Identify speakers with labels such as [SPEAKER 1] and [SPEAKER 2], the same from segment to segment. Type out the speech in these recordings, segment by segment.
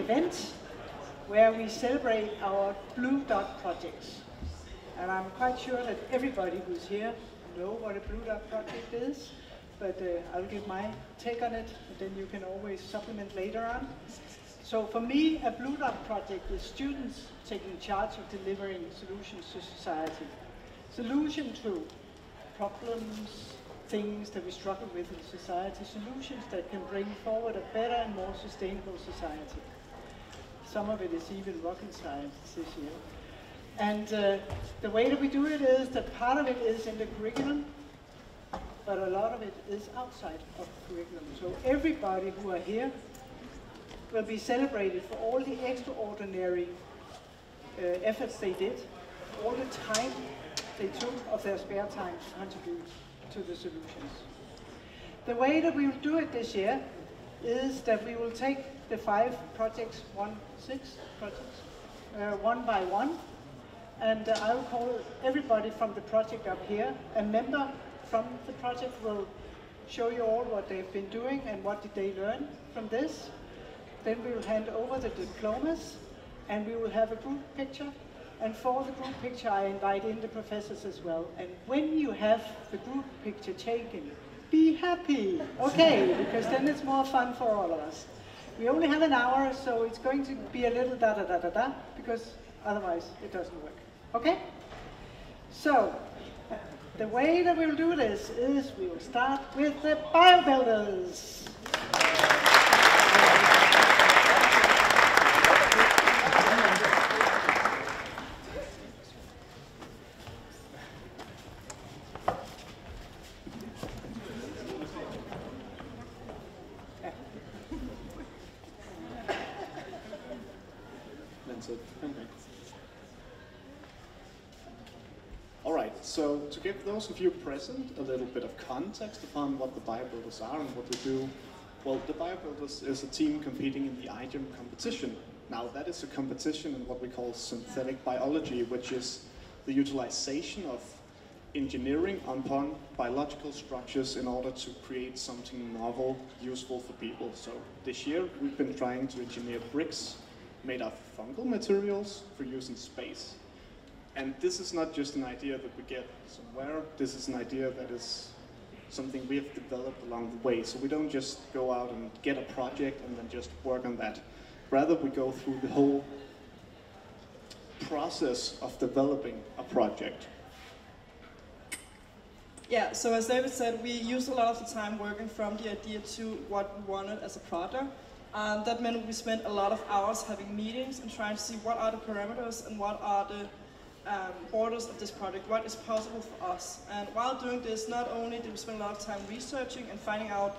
[SPEAKER 1] event where we celebrate our Blue Dot projects. And I'm quite sure that everybody who's here know what a Blue Dot project is, but I'll give my take on it, and then you can always supplement later on. So for me, a Blue Dot project is students taking charge of delivering solutions to society. Solution to problems, things that we struggle with in society, solutions that can bring forward a better and more sustainable society. Some of it is even rocket science this year. And the way that we do it is that part of it is in the curriculum, but a lot of it is outside of the curriculum. So everybody who are here will be celebrated for all the extraordinary efforts they did, all the time they took of their spare time to contribute to the solutions. The way that we will do it this year is that we will take the 5 projects, 6 projects, one by one, and I will call everybody from the project up here. A member from the project will show you all what they've been doing and what did they learn from this. Then we will hand over the diplomas, and we will have a group picture. And for the group picture, I invite in the professors as well. And when you have the group picture taken, be happy, okay? Because then it's more fun for all of us. We only have an hour, so it's going to be a little da-da-da-da-da, because otherwise it doesn't work, okay? So, the way that we'll do this is we will start with the biobuilders.
[SPEAKER 2] So to give those of you present a little bit of context upon what the biobuilders are and what they do, well, the biobuilders is a team competing in the iGEM competition. Now that is a competition in what we call synthetic biology, which is the utilization of engineering upon biological structures in order to create something novel, useful for people. So this year we've been trying to engineer bricks made of fungal materials for use in space. And this is not just an idea that we get somewhere, this is an idea that is something we have developed along the way. So we don't just go out and get a project and then just work on that. Rather, we go through the whole process of developing a project.
[SPEAKER 3] Yeah, so as David said, we used a lot of the time working from the idea to what we wanted as a product. That meant we spent a lot of hours having meetings and trying to see what are the parameters and what are the borders of this project, what is possible for us. And while doing this, not only did we spend a lot of time researching and finding out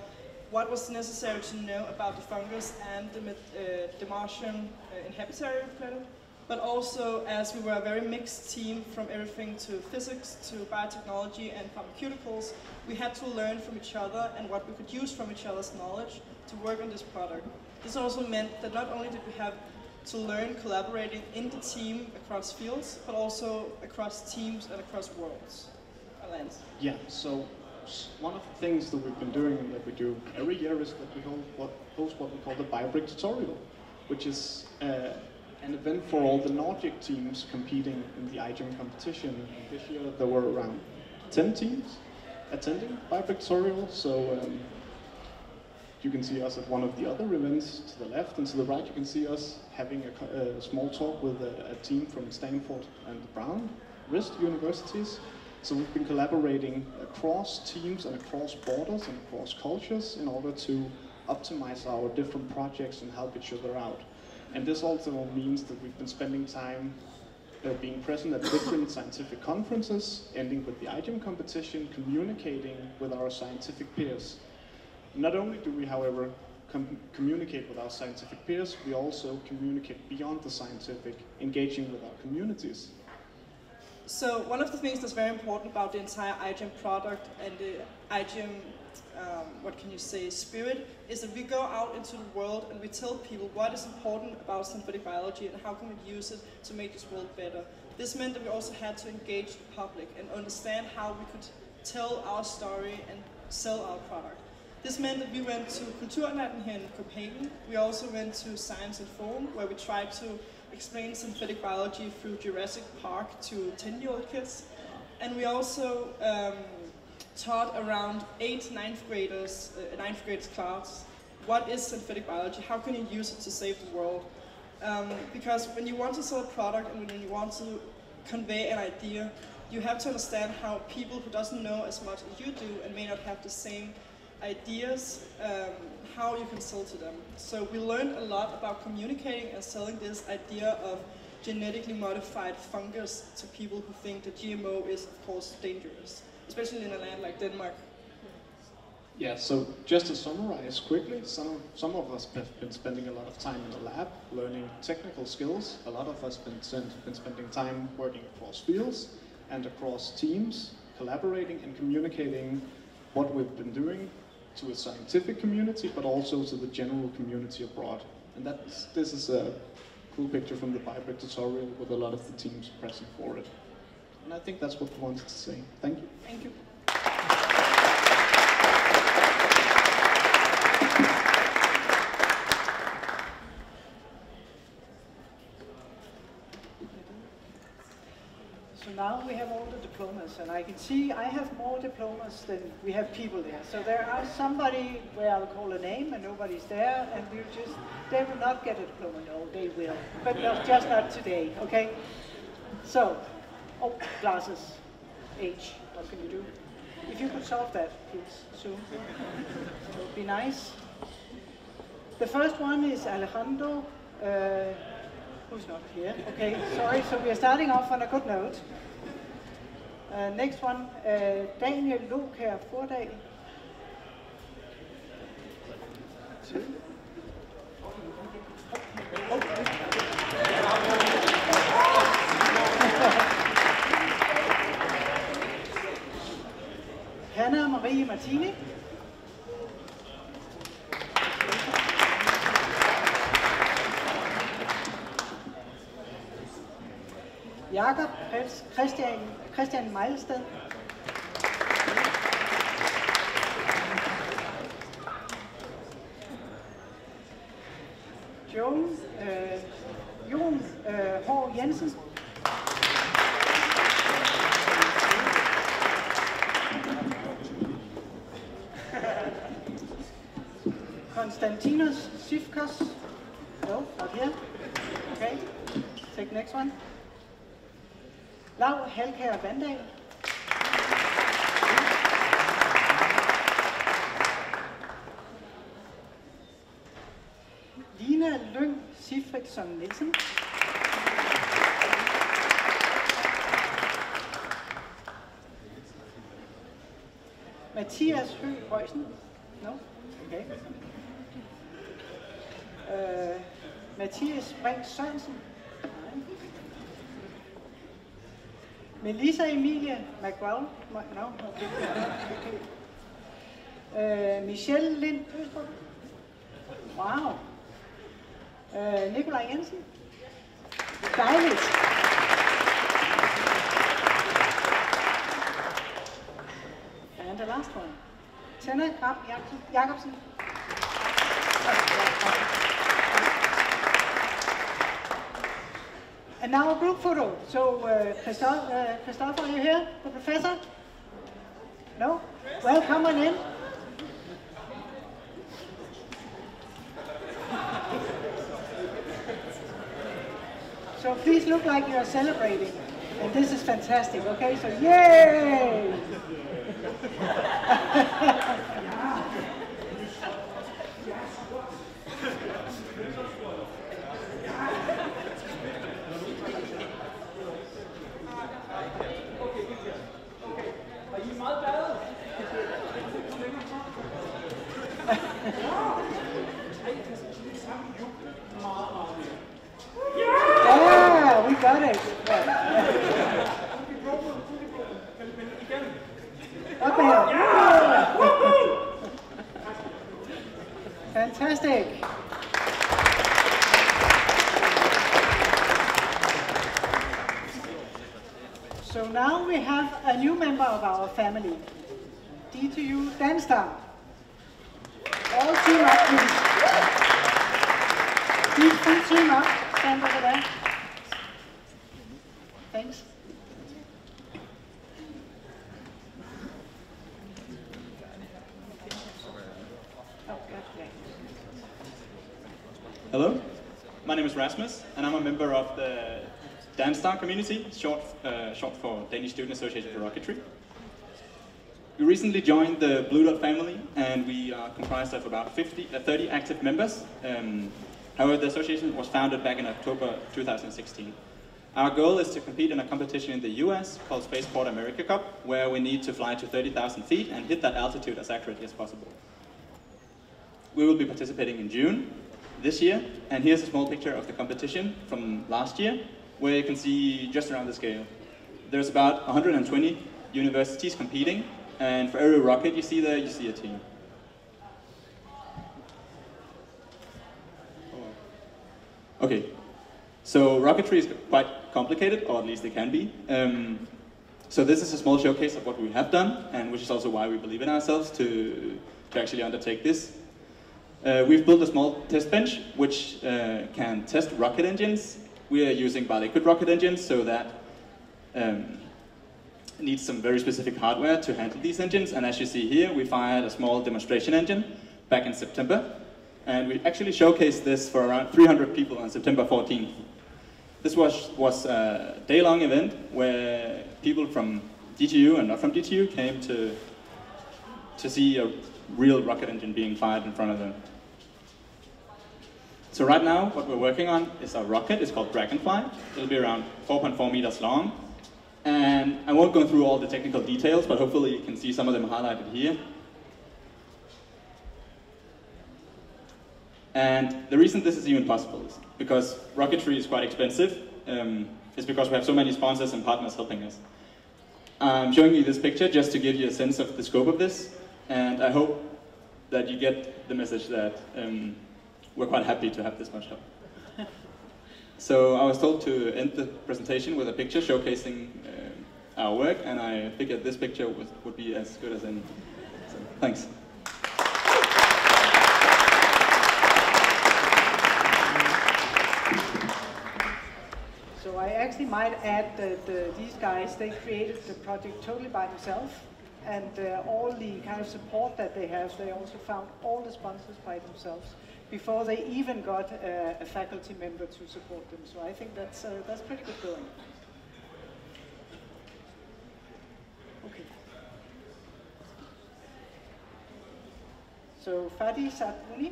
[SPEAKER 3] what was necessary to know about the fungus and the Martian inhabitary planet, but also as we were a very mixed team from everything to physics to biotechnology and pharmaceuticals, we had to learn from each other and what we could use from each other's knowledge to work on this product. This also meant that not only did we have to learn collaborating in the team across fields, but also across teams and across worlds and lands.
[SPEAKER 2] Yeah, so one of the things that we've been doing and that we do every year is that we host what we call the BioBrick Tutorial, which is an event for all the Nordic teams competing in the iGEM competition. This year there were around 10 teams attending BioBrick Tutorial, so you can see us at one of the other events to the left, and to the right you can see us having a small talk with a team from Stanford and Brown Wrist universities. So we've been collaborating across teams and across borders and across cultures in order to optimize our different projects and help each other out. And this also means that we've been spending time being present at different scientific conferences, ending with the iGEM competition, communicating with our scientific peers. Not only do we, however, communicate with our scientific peers, we also communicate beyond the scientific, engaging with our communities.
[SPEAKER 3] So one of the things that's very important about the entire iGEM product and the iGEM, spirit, is that we go out into the world and we tell people what is important about synthetic biology and how can we use it to make this world better. This meant that we also had to engage the public and understand how we could tell our story and sell our product. This meant that we went to Kulturnatten here in Copenhagen. We also went to Science and Forum, where we tried to explain synthetic biology through Jurassic Park to 10-year-old kids. And we also taught around 9th graders class, what is synthetic biology, how can you use it to save the world? Because when you want to sell a product and when you want to convey an idea, you have to understand how people who doesn't know as much as you do and may not have the same ideas, how you can sell to them. So we learned a lot about communicating and selling this idea of genetically modified fungus to people who think that GMO is, of course, dangerous, especially in a land like Denmark.
[SPEAKER 2] Yeah, so just to summarize quickly, some of us have been spending a lot of time in the lab learning technical skills. A lot of us have been spending time working across fields and across teams, collaborating and communicating what we've been doing to a scientific community, but also to the general community abroad. And this is a cool picture from the BioBrick tutorial with a lot of the teams present for it. And I think that's what we wanted to say. Thank you.
[SPEAKER 3] Thank you.
[SPEAKER 1] So now we have all the diplomas, and I can see I have more diplomas than we have people there. So there are somebody where I'll call a name and nobody's there, and they will not get a diploma. No, they will, but no, just not today, okay? So, glasses, H, what can you do? If you could solve that, please, soon. It would be nice. The first one is Alejandro, who's not here. Okay, sorry, so we are starting off on a good note. Next one, Daniel Lokær Fordal. Hanna Marie Martini. Jakob Christian Meilsted. Jon H. Jensen. Konstantinos Sifkos. No, not here. Okay, take next one. Lau Halkær Vandal. Lina Lyng Sifriksson Nielsen. Mathias Høgh Højsen. No? Okay. Mathias Brink Sørensen. Melissa Emilie McGraw. No? Okay. Michelle Lind Østrup. Wow. Nikolaj Jensen. Dejligt. And the last one. Tenna Krab Jacobsen. And now a group photo. So, Christopher, are you here? The professor? No? Well, come on in. So please look like you are celebrating. And this is fantastic, okay? So, yay! Yeah, we got it. Up ahead. Fantastic. So now we have a new member of our family. D to you, Danstar. All team up, please. Please, full team up. Stand over there. Thanks.
[SPEAKER 4] Hello, my name is Rasmus, and I'm a member of the DANSTAR community, short for Danish Student Association for Rocketry. We recently joined the Blue Dot family, and we are comprised of about 30 active members. However, the association was founded back in October 2016. Our goal is to compete in a competition in the US called Spaceport America Cup, where we need to fly to 30,000 feet and hit that altitude as accurately as possible. We will be participating in June this year, and here's a small picture of the competition from last year, where you can see just around the scale. There's about 120 universities competing, and for every rocket you see there, you see a team. Okay, so rocketry is quite complicated, or at least it can be. So this is a small showcase of what we have done, and which is also why we believe in ourselves to actually undertake this. We've built a small test bench which can test rocket engines. We are using bi-liquid rocket engines, so that needs some very specific hardware to handle these engines. And as you see here, we fired a small demonstration engine back in September. And we actually showcased this for around 300 people on September 14th. This was a day-long event where people from DTU and not from DTU came to see a real rocket engine being fired in front of them. So right now, what we're working on is a rocket. It's called Dragonfly. It'll be around 4.4 meters long. And I won't go through all the technical details, but hopefully you can see some of them highlighted here. And the reason this is even possible is because rocketry is quite expensive. It's because we have so many sponsors and partners helping us. I'm showing you this picture just to give you a sense of the scope of this. And I hope that you get the message that we're quite happy to have this much help. So I was told to end the presentation with a picture showcasing our work, and I figured this picture would be as good as any. So, thanks.
[SPEAKER 1] So I actually might add that these guys, they created the project totally by themselves. And all the kind of support that they have, they also found all the sponsors by themselves before they even got a faculty member to support them. So I think that's pretty good going. Okay. So Fadi Satrouni.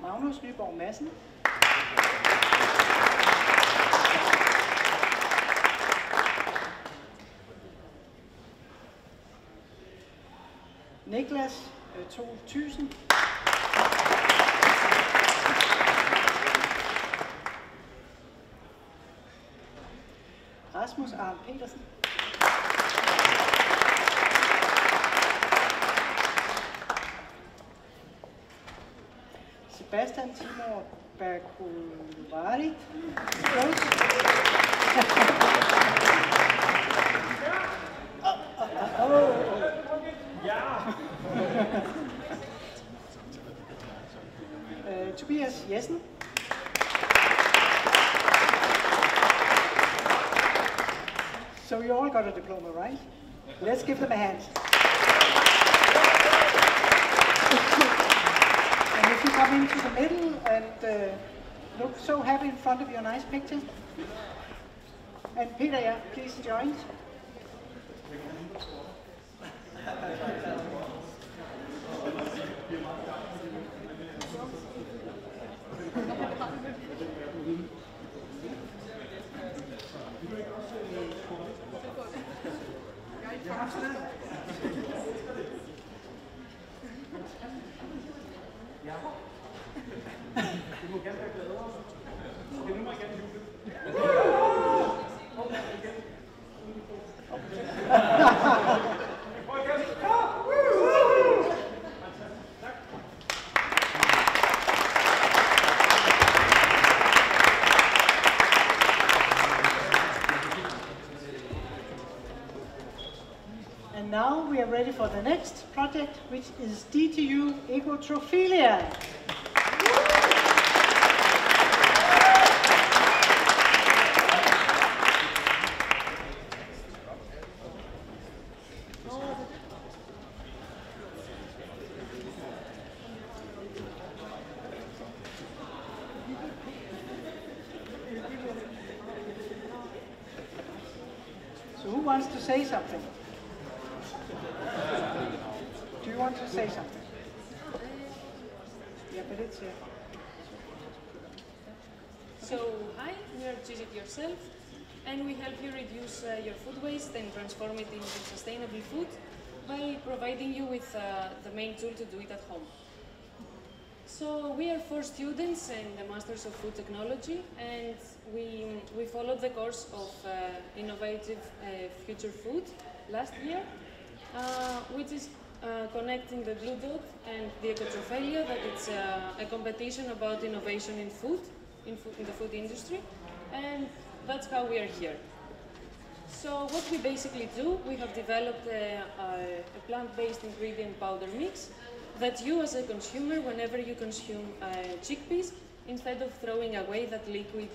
[SPEAKER 1] Magnus Nyborg Madsen. Niklas Thyssen. Rasmus Arne Petersen. Sebastian Timur Bergulvari. Tobias Jessen. So you all got a diploma, right? Let's give them a hand. And if you come into the middle and look so happy in front of your nice picture. And Peter, yeah, please join. are ready for the next project, which is DTU Ecotrophilia. So who wants to say something? Do you want to say something? Yeah, but it's here.
[SPEAKER 5] So, hi, we are Choose It Yourself, and we help you reduce your food waste and transform it into sustainable food by providing you with the main tool to do it at home. So, we are 4 students and the Masters of Food Technology, and we followed the course of Innovative Future Food last year, which is connecting the Blue Dot and the Ecotrophilia, that it's a competition about innovation in food, in the food industry, and that's how we are here. So what we basically do, we have developed a plant-based ingredient powder mix that you as a consumer, whenever you consume chickpeas, instead of throwing away that liquid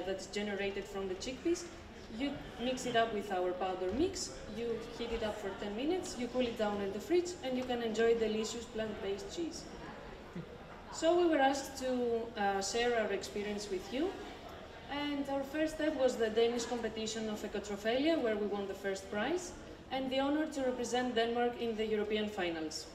[SPEAKER 5] that's generated from the chickpeas, you mix it up with our powder mix, you heat it up for 10 minutes, you cool it down in the fridge, and you can enjoy delicious plant-based cheese. So we were asked to share our experience with you, and our first step was the Danish competition of Ecotrophilia, where we won the first prize, and the honor to represent Denmark in the European finals.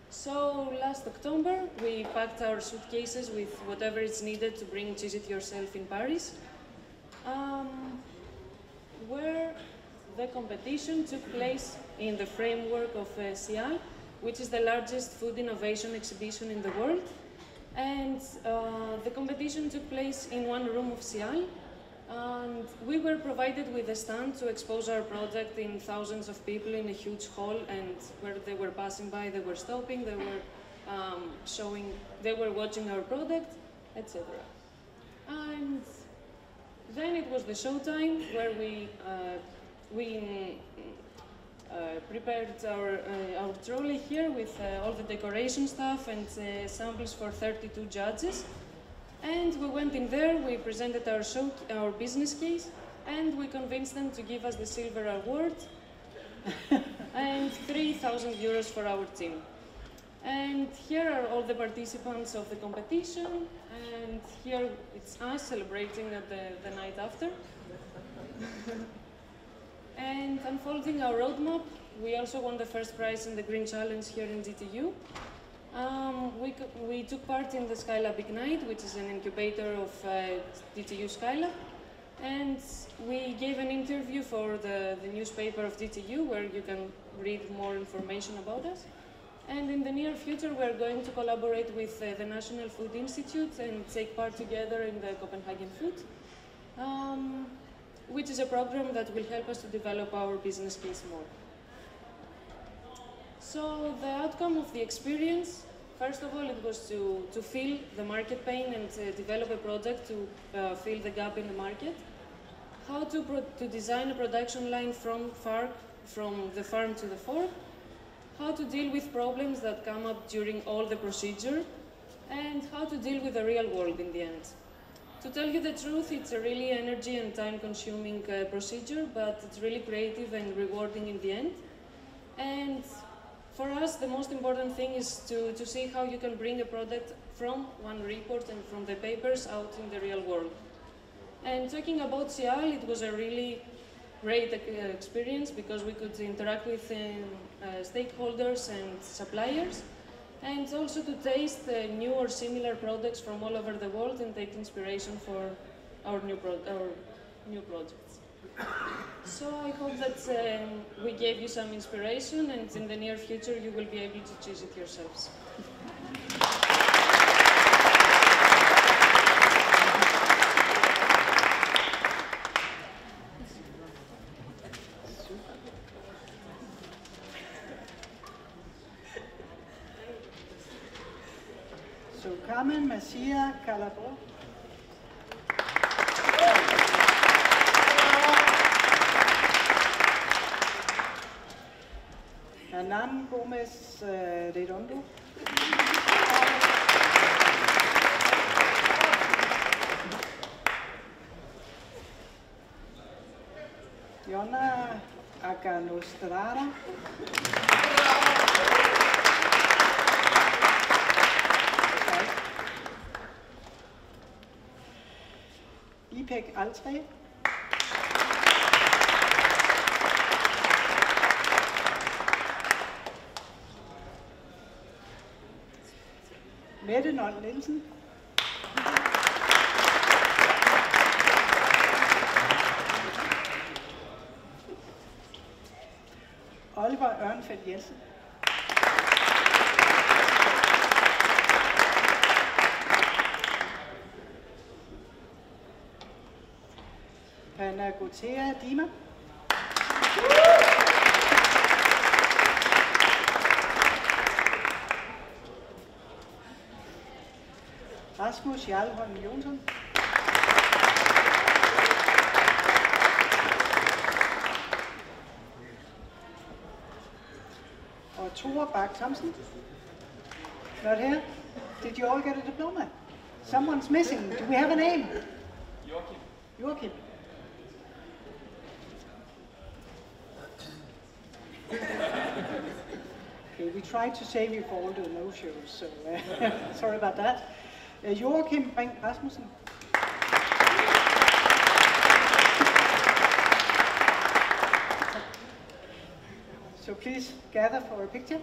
[SPEAKER 5] So last October, we packed our suitcases with whatever is needed to bring Choose It Yourself in Paris, where the competition took place in the framework of CIAL, which is the largest food innovation exhibition in the world. And the competition took place in one room of CIAL, and we were provided with a stand to expose our product in thousands of people in a huge hall, and where they were passing by, they were stopping, they were they were watching our product, etc. And then it was the Showtime, where we prepared our trolley here with all the decoration stuff and samples for 32 judges. And we went in there, we presented our business case, and we convinced them to give us the silver award and 3,000 euros for our team. And here are all the participants of the competition, and here it's us celebrating at the night after. And unfolding our roadmap, we also won the first prize in the Green Challenge here in DTU. We took part in the Skylab Ignite, which is an incubator of DTU Skylab, and we gave an interview for the newspaper of DTU, where you can read more information about us. And in the near future, we're going to collaborate with the National Food Institute and take part together in the Copenhagen Food, which is a program that will help us to develop our business case more. So the outcome of the experience, first of all, it was to fill the market pain and develop a product to fill the gap in the market. How to design a production line from the farm to the fork. How to deal with problems that come up during all the procedure, and how to deal with the real world in the end. To tell you the truth, it's a really energy and time-consuming procedure, but it's really creative and rewarding in the end. And for us, the most important thing is to see how you can bring a product from one report and from the papers out in the real world. And talking about CIAL, it was a really great experience because we could interact with stakeholders and suppliers, and also to taste new or similar products from all over the world and take inspiration for our new projects. So I hope that we gave you some inspiration, and in the near future you will be able to choose it yourselves.
[SPEAKER 1] So Carmen Macia Calabro. Redondo. Yona Aganostrada. Ipek Altre. Mette Nold Nielsen. Oliver Ørnfeldt Jensen. Panagotea Dima. Rasmus Jarlholm Jonsson. Og Tore Bak Thomsen. Not here? Did you all get a diploma? Someone's missing. Do we have a name?
[SPEAKER 4] Joachim.
[SPEAKER 1] Joachim. Okay, we tried to save you for all the no-shows, so sorry about that. Joachim Brink Rasmussen. So please gather for a picture.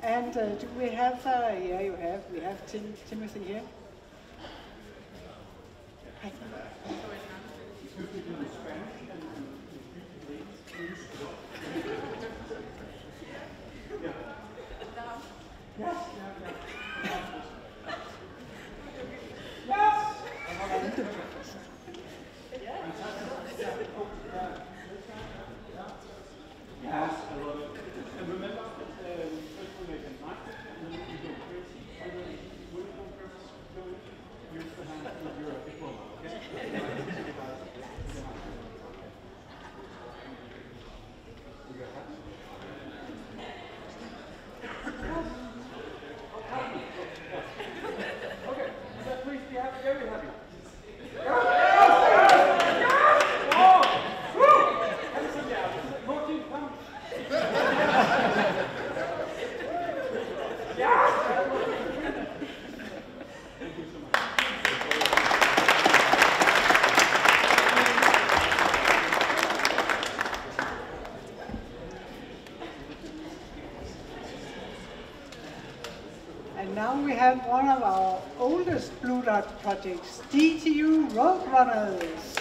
[SPEAKER 1] And do we have, yeah, you have, we have Timothy here. Hi. Yes. Yes.
[SPEAKER 6] Yes, I love it. And remember that first we make a market, and then you go crazy. And then when you go crazy, use the hand with your diploma, okay? You got that? Okay, so please be happy, very happy.
[SPEAKER 1] And now we have one of our oldest Blue Dot projects, DTU Roadrunners.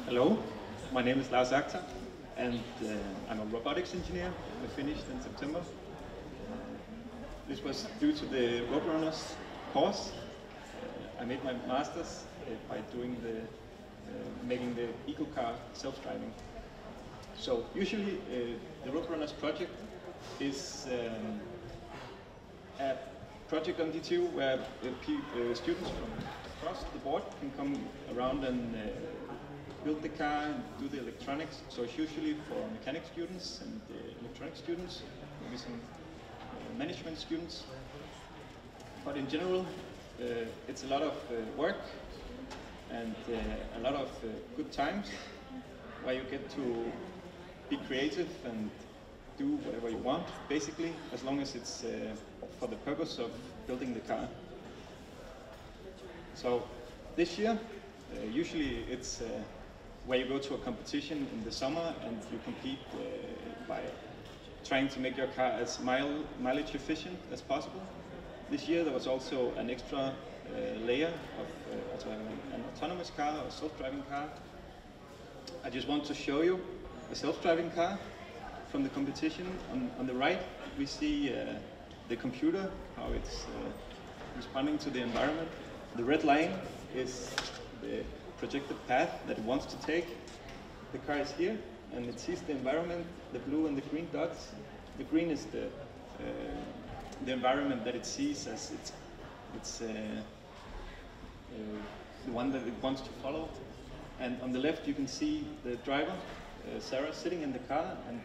[SPEAKER 7] Hello, my name is Lars Acton, and I'm a robotics engineer. I finished in September. This was due to the Roadrunners course. I made my master's by doing making the eco car self-driving. So usually the Roadrunners project is a project on DTU where students from across the board can come around and build the car and do the electronics. So it's usually for mechanics students and electronics students, maybe some management students. But in general, it's a lot of work and a lot of good times where you get to be creative and do whatever you want, basically, as long as it's for the purpose of building the car. So this year, usually it's where you go to a competition in the summer and you compete by trying to make your car as mileage efficient as possible. This year there was also an extra layer of an autonomous car or self-driving car. I just want to show you a self-driving car from the competition. On the right we see the computer, how it's responding to the environment. The red line is the projected path that it wants to take. The car is here and it sees the environment, the blue and the green dots. The green is the the environment that it sees as it's the one that it wants to follow. And on the left you can see the driver, Sarah, sitting in the car and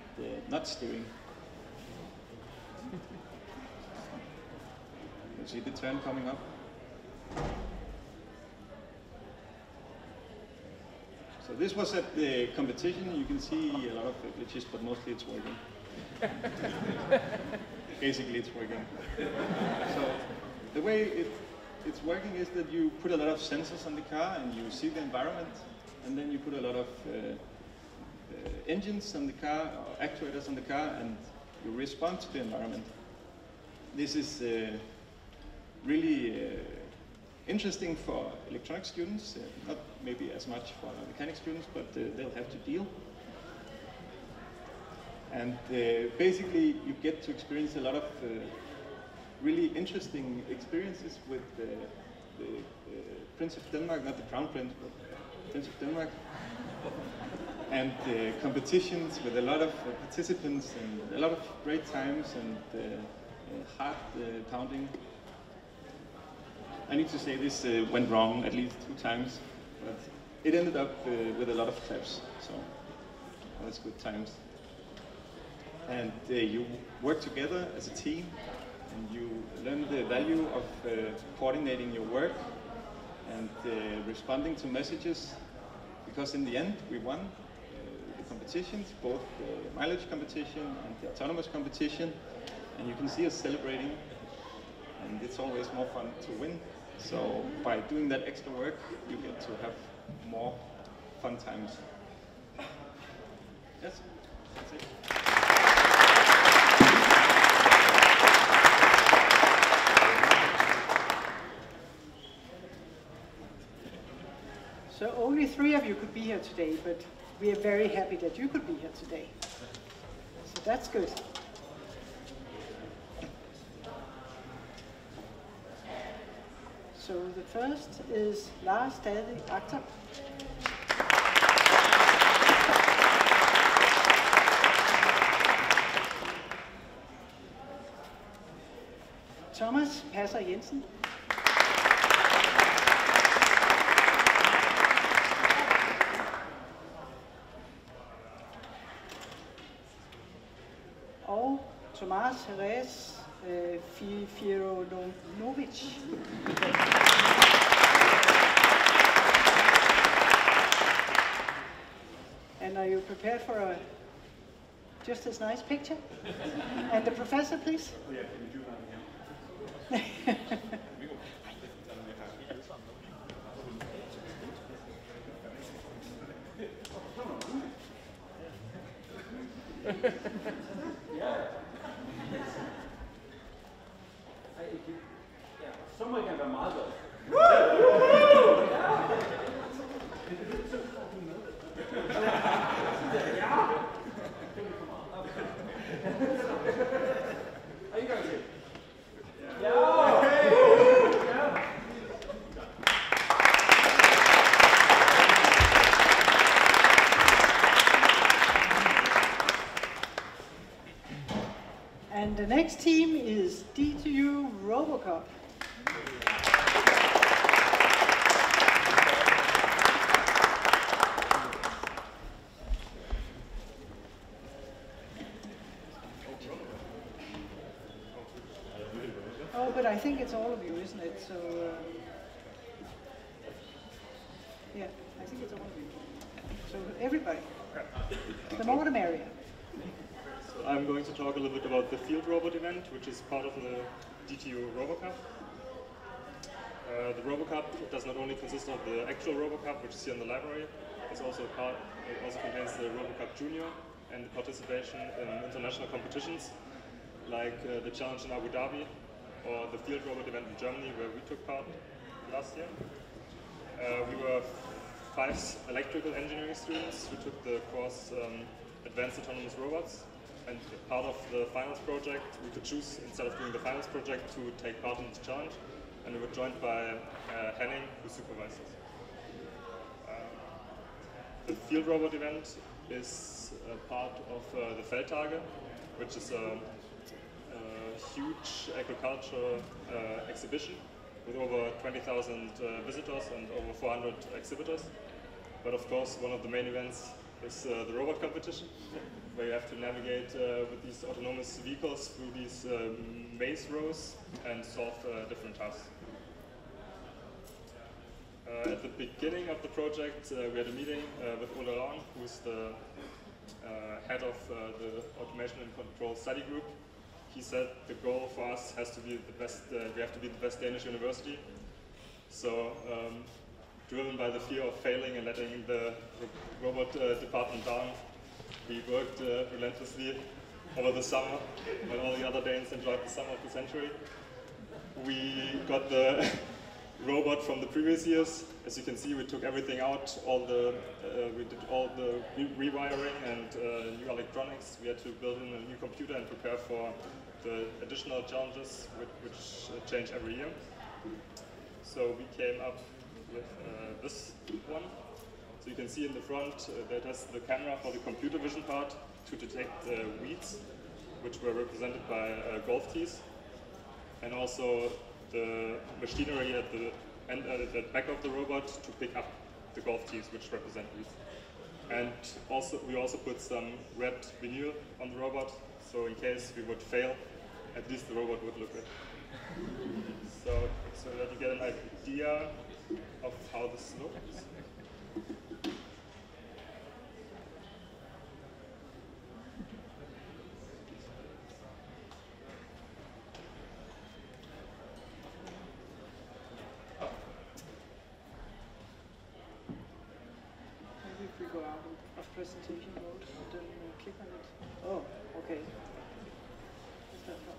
[SPEAKER 7] not steering. You see the turn coming up. So this was at the competition. You can see a lot of glitches, but mostly it's working. Basically it's working. So the way it's working is that you put a lot of sensors on the car and you see the environment, and then you put a lot of engines on the car, or actuators on the car, and you respond to the environment. This is really interesting for electronic students, not maybe as much for mechanics students, but they'll have to deal. And basically you get to experience a lot of really interesting experiences with the Prince of Denmark, not the Crown Prince, but Prince of Denmark. And competitions with a lot of participants and a lot of great times and heart pounding. I need to say this went wrong at least 2 times, but it ended up with a lot of claps, so that's good times. And you work together as a team, and you learn the value of coordinating your work and responding to messages, because in the end we won the competitions, both the mileage competition and the autonomous competition, and you can see us celebrating, and it's always more fun to win. So by doing that extra work, you get to have more fun times. Yes, that's it.
[SPEAKER 1] So only 3 of you could be here today, but we are very happy that you could be here today. So that's good. So the first is Lars Acton. Thomas Passer Jensen. Og Tomas Herrez Fironovic. And are you prepared for a just as nice picture? And the professor, please.
[SPEAKER 6] Yeah, can you do that again? Så må jeg være meget glad.
[SPEAKER 1] And the next team is D2U RoboCup. Oh, but I think it's all of you, isn't it? So, yeah, I think it's all of you. So everybody, the more the merrier.
[SPEAKER 8] I'm going to talk a little bit about the field robot event, which is part of the D2U RoboCup. The RoboCup does not only consist of the actual RoboCup, which is here in the library, it also contains the RoboCup Junior and the participation in international competitions, like the challenge in Abu Dhabi, or the field robot event in Germany, where we took part last year. We were 5 electrical engineering students who took the course Advanced Autonomous Robots. And part of the finals project, we could choose, instead of doing the finals project, to take part in this challenge. And we were joined by Henning, who supervises. The field robot event is part of the Feldtage, which is a huge agriculture exhibition with over 20,000 visitors and over 400 exhibitors. But of course, one of the main events is the robot competition, where you have to navigate with these autonomous vehicles through these maze rows and solve different tasks. At the beginning of the project, we had a meeting with Ole Ravn, who's the head of the Automation and Control Study Group. He said the goal for us has to be the best, we have to be the best Danish university. So, driven by the fear of failing and letting the robot department down, we worked relentlessly over the summer when all the other Danes enjoyed the summer of the century. We got the robot from the previous years. As you can see, we took everything out, we did all the rewiring and new electronics. We had to build in a new computer and prepare for the additional challenges which change every year. So we came up with this one. So you can see in the front that has the camera for the computer vision part to detect weeds, which were represented by golf tees, and also the machinery at the back of the robot to pick up the golf tees, which represent weeds. And also, we also put some red vinyl on the robot, so in case we would fail, at least the robot would look good. So that you get an idea of how this looks.
[SPEAKER 1] Maybe if we go out of presentation mode and then click on it. Oh, okay. Is that not?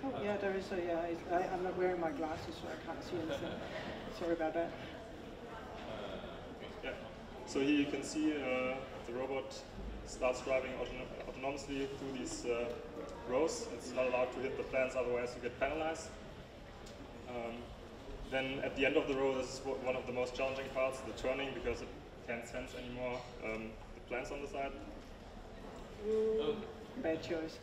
[SPEAKER 1] Oh, yeah, there is a, yeah, I'm not wearing my glasses, so I can't see anything. Sorry about that.
[SPEAKER 8] Yeah. So here you can see the robot starts driving autonomously through these rows. It's not allowed to hit the plants, otherwise you get penalized. Then at the end of the row, this is one of the most challenging parts, the turning, because it can't sense anymore the plants on the side.
[SPEAKER 1] Ooh, bad choice.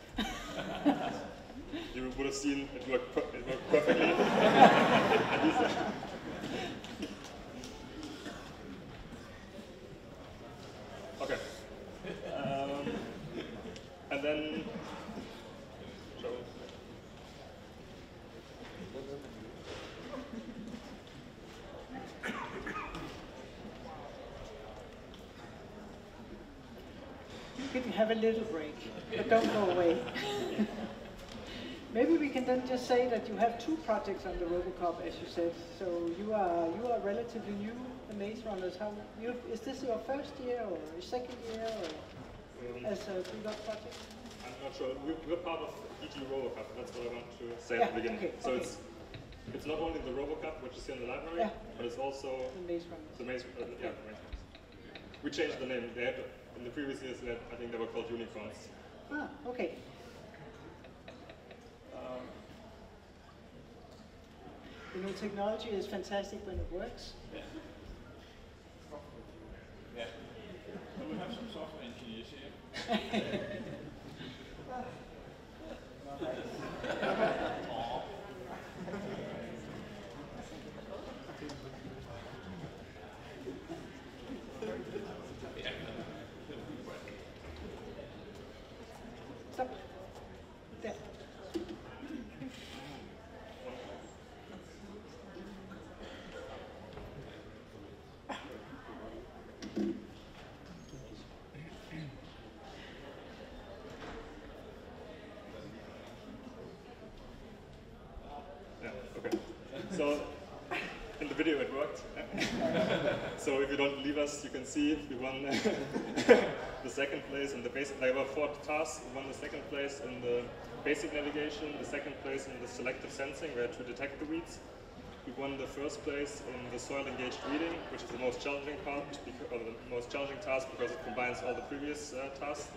[SPEAKER 8] You would have seen it worked perfectly. Okay. And then,
[SPEAKER 1] You can have a little break, but don't go away. Maybe we can then just say that you have two projects on the RoboCup, as you said. So you are relatively new, the Maze Runners. Is this your first year or your second year, or as a Blue project?
[SPEAKER 8] I'm not sure. We're part of EG RoboCup. That's what I want to say
[SPEAKER 1] Yeah,
[SPEAKER 8] at the beginning.
[SPEAKER 1] okay,
[SPEAKER 8] So
[SPEAKER 1] okay.
[SPEAKER 8] it's not only the RoboCup, which is here in the library,
[SPEAKER 1] Yeah.
[SPEAKER 8] but it's also
[SPEAKER 1] The Maze Runners.
[SPEAKER 8] the Maze. Yeah, the Maze Runners. We changed the name. They had, in the previous years, I think they were called Unicorns.
[SPEAKER 1] Ah, okay. You know, technology is fantastic when it works.
[SPEAKER 6] Yeah. Yeah. And we have some software engineers here.
[SPEAKER 1] Stop. There.
[SPEAKER 8] Yeah, okay. So, in the video it worked. So if you don't believe us, you can see we won the second place in the basic, there were 4 tasks. We won the second place in the basic navigation, the second place in the selective sensing, where to detect the weeds. We won the first place in the soil engaged reading, which is the most challenging part, or the most challenging task because it combines all the previous tasks,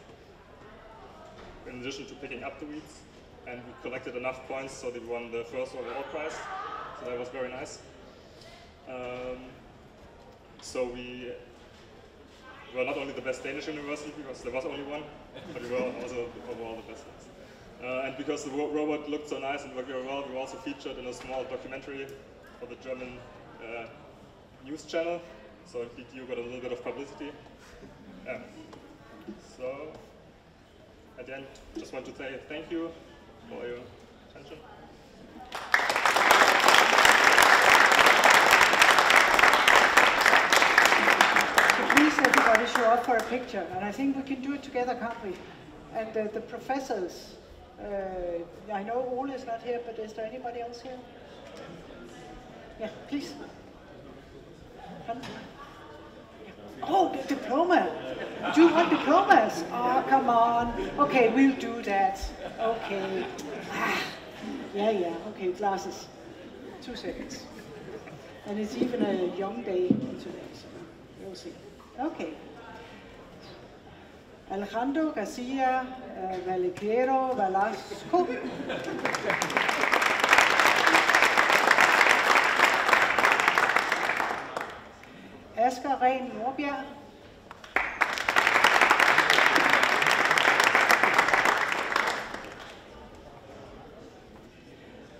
[SPEAKER 8] in addition to picking up the weeds. And we collected enough points so that we won the first overall prize. So that was very nice. So we we were not only the best Danish university, because there was only one, but we were also overall the best ones. And because the robot looked so nice and worked very well, we were also featured in a small documentary for the German news channel. So you got a little bit of publicity. Yeah. So at the end, just want to say thank you for your attention.
[SPEAKER 1] Please, everybody, show up for a picture, and I think we can do it together, can't we? And the professors, I know Ole is not here, but is there anybody else here? Yeah, please. Come. Oh, the diploma. Do you want diplomas? Oh, come on. Okay, we'll do that. Okay. Yeah, okay, glasses. 2 seconds. And it's even a young day today, so we'll see. Okay. Alejandro Garcia Vallequero Velasco. Asger Ren Nordbjerg.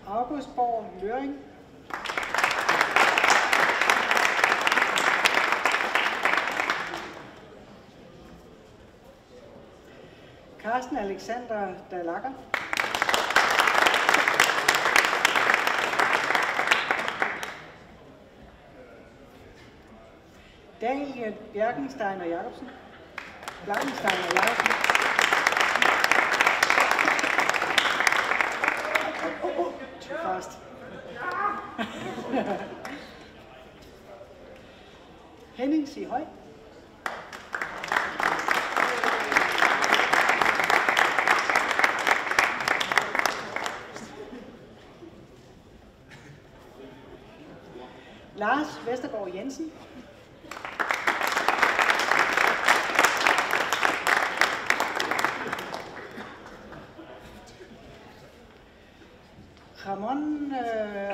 [SPEAKER 1] August Borg Løring. Carsten Alexander Dalager. Daniel Bjergenstein og Jacobsen. Blankenstein og Jacobsen. Too fast. Henning Sihøj. Lars Vestergaard Jensen.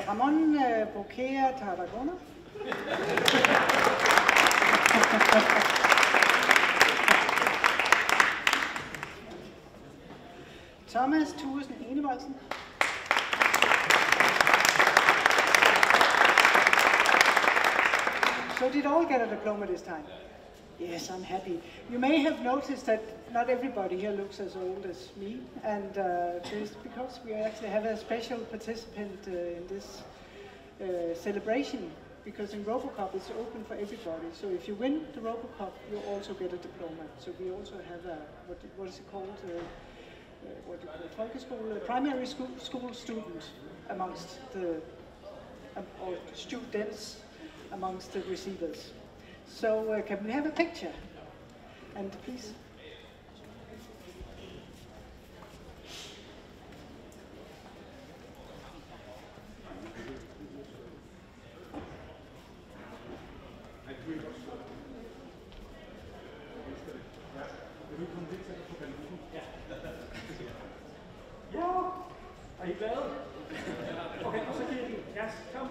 [SPEAKER 1] Ramon Bokea Tarragona. Thomas Thuesen Enevoldsen. So did all get a diploma this time? Yes, I'm happy. You may have noticed that not everybody here looks as old as me, and just because we actually have a special participant in this celebration, because in RoboCup it's open for everybody. So if you win the RoboCup, you also get a diploma. So we also have a, what is it called? What do you call it? Folkeskole, primary school student amongst the, or students amongst the receivers. So can we have a picture? And please.
[SPEAKER 6] Er I glade? Okay, og så giver den. Ja, kom.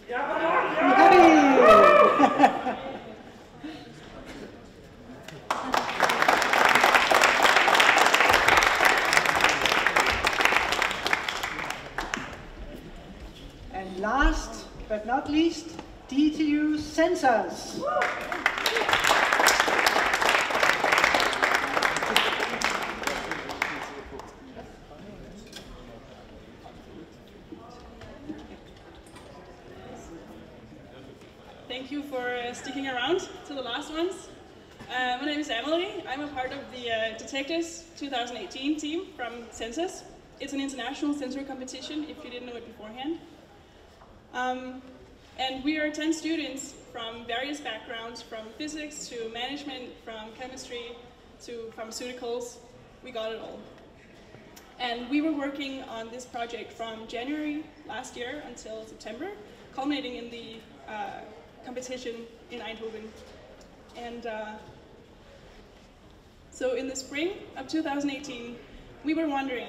[SPEAKER 6] Ja,
[SPEAKER 1] And last but not least, DTU Sensors.
[SPEAKER 9] Thank you for sticking around to the last ones. My name is Emily. I'm a part of the Detectives 2018 team from Sensors. It's an international sensor competition, if you didn't know it beforehand. And we are 10 students from various backgrounds, from physics to management, from chemistry to pharmaceuticals. We got it all. And we were working on this project from January last year until September, culminating in the competition in Eindhoven. And so in the spring of 2018, we were wondering,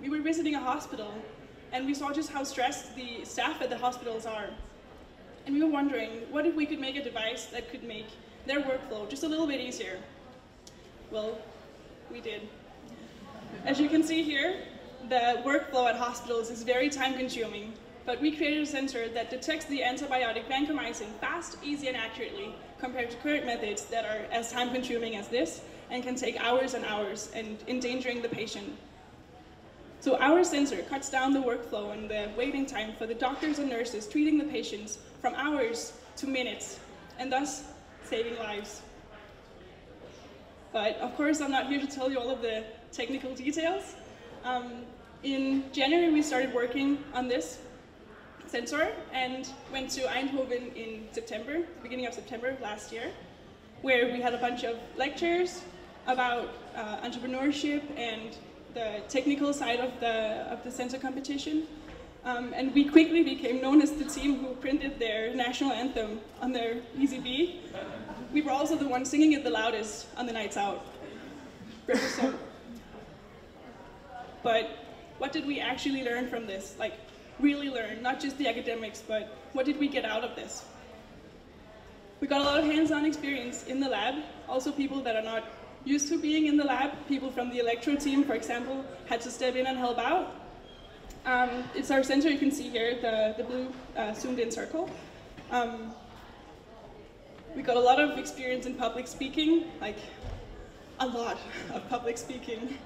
[SPEAKER 9] we were visiting a hospital and we saw just how stressed the staff at the hospitals are. And we were wondering, what if we could make a device that could make their workflow just a little bit easier. Well, we did. As you can see here, the workflow at hospitals is very time-consuming, but we created a sensor that detects the antibiotic vancomycin fast, easy, and accurately compared to current methods that are as time-consuming as this and can take hours and hours and endangering the patient. So our sensor cuts down the workflow and the waiting time for the doctors and nurses treating the patients from hours to minutes, and thus saving lives. But of course, I'm not here to tell you all of the technical details. In January, we started working on this sensor and went to Eindhoven in September, beginning of September last year, where we had a bunch of lectures about entrepreneurship and the technical side of the sensor competition. And we quickly became known as the team who printed their national anthem on their EZB. We were also the ones singing it the loudest on the nights out. Represent. But what did we actually learn from this? Like, really learn, not just the academics, but what did we get out of this? We got a lot of hands-on experience in the lab, also people that are not used to being in the lab. People from the electro team, for example, had to step in and help out. It's our sensor, you can see here, the blue zoomed-in circle. We got a lot of experience in public speaking, like a lot of public speaking.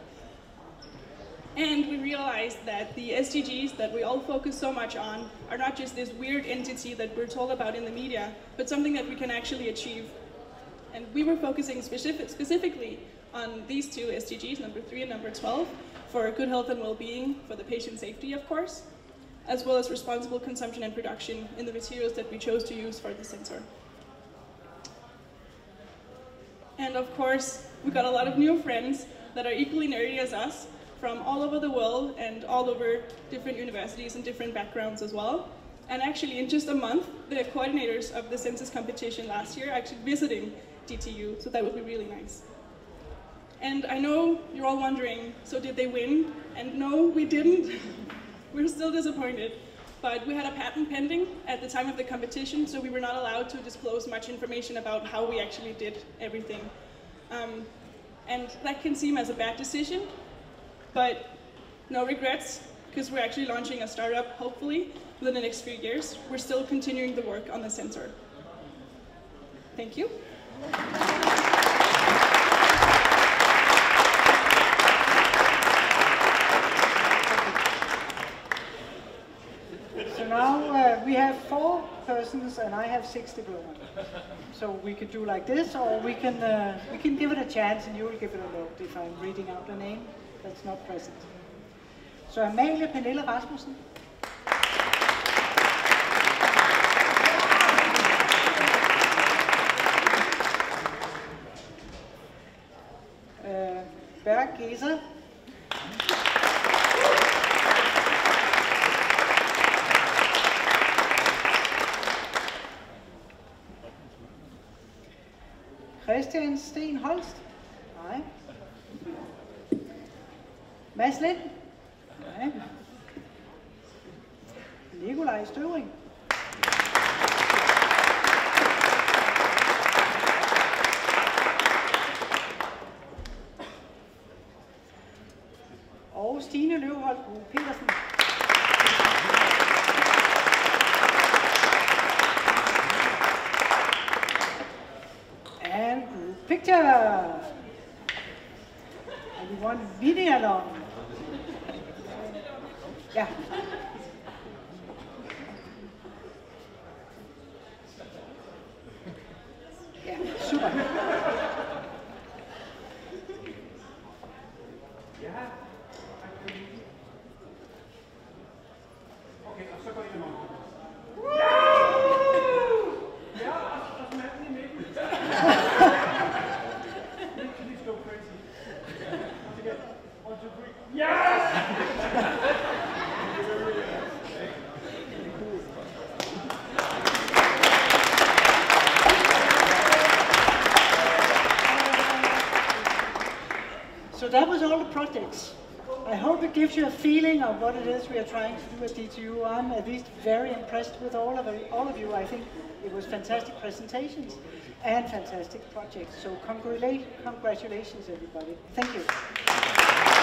[SPEAKER 9] And we realized that the SDGs that we all focus so much on are not just this weird entity that we're told about in the media, but something that we can actually achieve. And we were focusing specifically on these two SDGs, number 3 and number 12, for good health and well-being, for the patient safety, of course, as well as responsible consumption and production in the materials that we chose to use for the sensor. And of course, we got a lot of new friends that are equally nerdy as us, from all over the world and all over different universities and different backgrounds as well. And actually, in just a month, the coordinators of the census competition last year are actually visiting DTU, so that would be really nice. And I know you're all wondering, so did they win? And no, we didn't. We're still disappointed. But we had a patent pending at the time of the competition, so we were not allowed to disclose much information about how we actually did everything. And that can seem as a bad decision, but no regrets, because we're actually launching a startup, hopefully, within the next few years. We're still continuing the work on the sensor. Thank you.
[SPEAKER 1] So now we have 4 persons and I have 6 diplomas. So we could do like this, or we can give it a chance and you will give it a note if I'm reading out the name that's not present. So Amalie Pernille Rasmussen. Berg Gese. Christian Sten Holst. Nej. Mads Lind. Nej. Nikolaj Støvring. Og Stine Løvholt Petersen. And picture. And we want video along. Yeah. Ja, super.
[SPEAKER 6] Okay, og så går I i morgen. Ja, og manden i midten. Please go crazy. Once again. 1, 2, 3. Yes!
[SPEAKER 1] So that was all the projects. I hope it gives you a feeling of what it is we are trying to do at DTU. I'm at least very impressed with all of you. I think it was fantastic presentations and fantastic projects. So congratulations, everybody. Thank you.